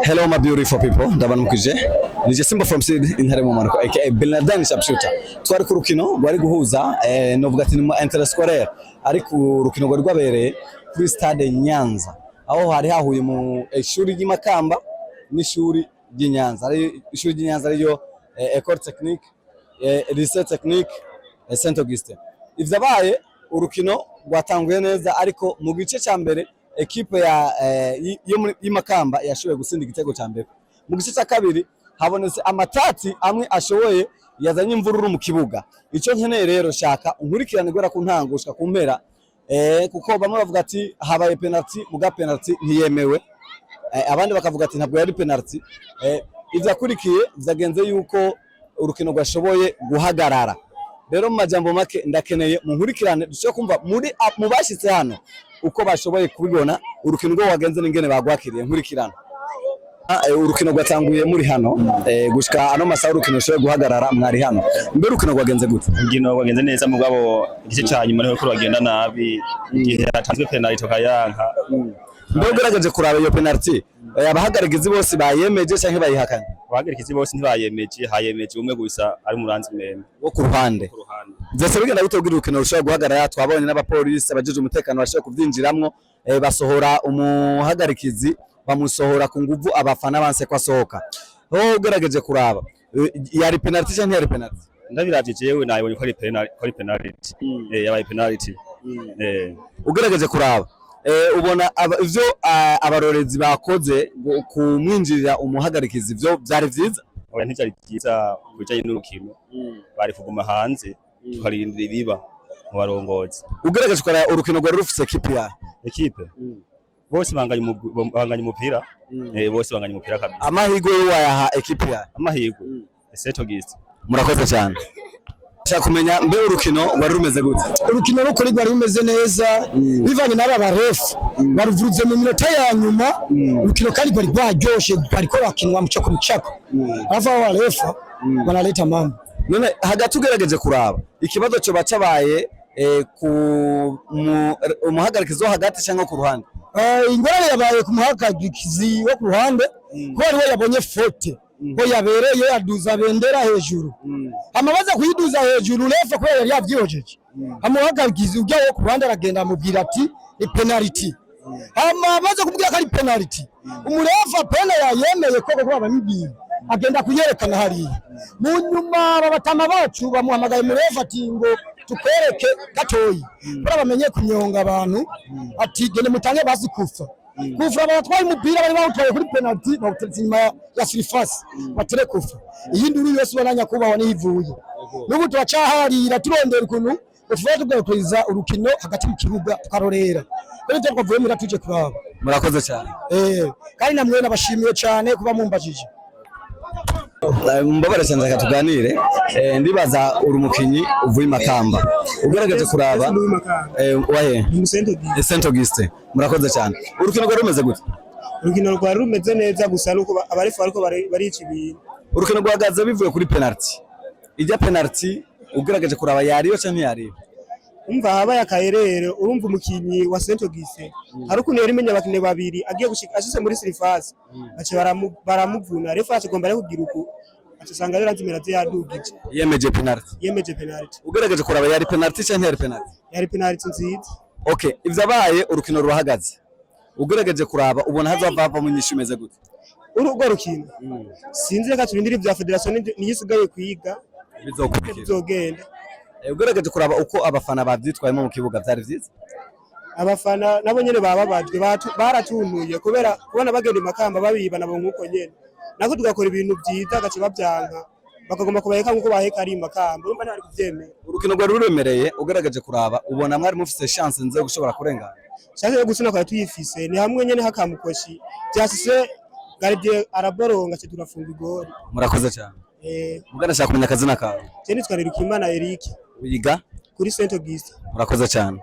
Hello my beautiful people, ndabanukije. Nije Simba from Seed intare mu Maroko aka Bernardin Shabshuta. Twari ku rukino rwari guhuza novuga ati ni interscolaire ariko urukino rwari rwabereye kuri stade Nyanza. Aho hari hahuye mu ishuri ry'Imakamba n'ishuri ry'Inyanza. Ari ishuri ry'Inyanza ariyo École Technique Lycée Technique Saint Augustin. Ivyabaye urukino rwatanguye neza ariko mu gice cya mbere equipe y'Imakamba yashoboye gutsinda igitego cya mbere. Mu gice cya kabiri habonetse amatati amwe ashoboye yazanye imvururu mu kibuga. Icyo nkeneye rero shaka unkurikirane gwera ku ntangushka kumpera kuko bamwe bavuga ati habaye penalty muga penalty ntiyemewe, abandi bakavuga ati ntabwo yari penalty. Ivyakurikiye vyagenze yuko urukino rwashoboye guhagarara. Rero mu majambo make ndakeneye munkurikirane dushobora kumva muri mubashitse hano uko bashoboye kubibona urukino rwo wagenze n'ingene bagwakiriye. Nkurikirana urukino rwatanguye muri hano gushika ano masaha urukino rushoboye guhagarara mwari hano. Mbere urukino rwagenze gute? Urukino rwagenze neza mugabo igice cya nyuma niho rwagenda nabi igihe hatanzwe penalty tokayanka. Mbere ugerageje kuraba iyo penalty abahagarikizi bose bayemeje canke bayihakanye? Abahagarikizi bose ntibayemeje, hayemeje umwe gusa ari muranzi meme wo ku ruhande. Vyose bigenda bitobwira urukino rushobora guhagarara. Twabonye n'abapolisi abajeje umutekano bashobora kuvyinjiramwo basohora umuhagarikizi bamusohora ku nguvu abafana banse kwasohoka. Ho ugerageje kuraba yari penalty canke yari penalty? Ndabiravye jewe nayibonye ko ari penalty. Yabaye penalty. Ugerageje kuraba ubona ivyo abarorezi bakoze kumwinjirira umuhagarikizi ivyo byari vyiza? Oya ntivyari vyiza kujanye n'urukino. Bari kuguma hanze tukarindira ibiba mu barongozi. Ugerageje kuraba urukino rwari rufise equipe bose banganye umupira. Bose banganye umupira kabisa. Amahirwe wayaha equipe ya amahirwe Saint Augustin. Murakoze cyane. Nshaka kumenya mbe urukino rwari rumeze gute? Urukino rukuri rwari rumeze neza bivanye n'aba barefu baruvuze mu minota ya nyuma. Urukino kandi rwari rwaryoshe bariko bakinwa mu cyo mucako ava abarefu banaleta mambo. None hagati ugerageje kuraba ikibazo cyo bacabaye ku umuhagarikizo hagati cyangwa ku ruhande? Ingorane yabaye ku muhagarikizi wo ku ruhande ko ari we yabonye faute ko yabereye yaduza bendera hejuru. Amabaza kuyiduza hejuru refa ko yari yavyihojeje. Amuhagarikizi ujyayo ku ruhande aragenda amubwira ati ni penalty. Amabaza kubwira ko ari penalty. Umurefa pena yayemeye ko ko abamibwira agenda kuyerekana hariya. Mu nyuma babatama bacu bamuhamagaye murefa ati ngo tukwereke gatoyi ko bamenye kunyonga abantu ati gende mutange basi kufa baratwaye umupira bari bawutwaye kuri penalty bawutetse inyuma ya surface batere kufa. Iyindi uri yose bananya kubaho nivuye n'ubu turacaharira turondera ukuntu tuvuye tugakwiza urukino hagati mu kibuga tukarorera. Rero twavuye muri tuje kuraba. Murakoze cyane. Kandi namwe nabashimiye cyane kuba mumbajije. Mbabare cyane katuganire ndibaza uri umukinyi uvuye Imakamba ugerageje kuraba wahe Saint Augustin. Murakoze cyane. Urukino rwari rumeze gute? Urukino rwari rumeze neza gusa nuko abarefu ariko barica ibintu. Urukino rwagaze bivuye kuri penalty. Ijya penalty ugerageje kuraba yariyo cyane yariyo? Umva habaye akayerere urumva umukinyi wa Saint Augustin hari ukuntu yari menya bakine babiri agiye gushika ashise muri surface bace baramuvuna refa akigomba rero kugira uko asanga rero azimera yadugije. Yemeje penalty. Ugerageje kuraba yari penalty cyane yari penalty? Yari penalty nziza. Okay, ivyabaye urukino ruhagaze ugerageje kuraba ubona hazava mu nyishu imeze gute? Urwo rukino sinzi reka turindire bya federation niyisigaye kwiga bizogenda. Ugerageje kuraba uko abafana bavyitwayemo mu kibuga byari vyiza? Abafana nabo nyene bababajwe baratuntuye kubera kubona bagenda Imakamba babiba nabo nkuko nyene nako tugakora ibintu byiza gace babyanka bakagomba kubayeka nkuko baheka ari Imakamba urumva ntari kuvyemera. Urukino rwari ruremereye ugerageje kuraba ubona mwari mufise chance nze gushobora kurengana? Chance yo gusuna kwa tuyifise ni hamwe nyene hakamukoshi byasise gardien araboronga cyo turafunga igori. Murakoze cyane. Mugana shaka kumenya akazina kawe? Je nitwa Rirukimana Eric. Wiga kuri Saint Augustin. Murakoze cyane.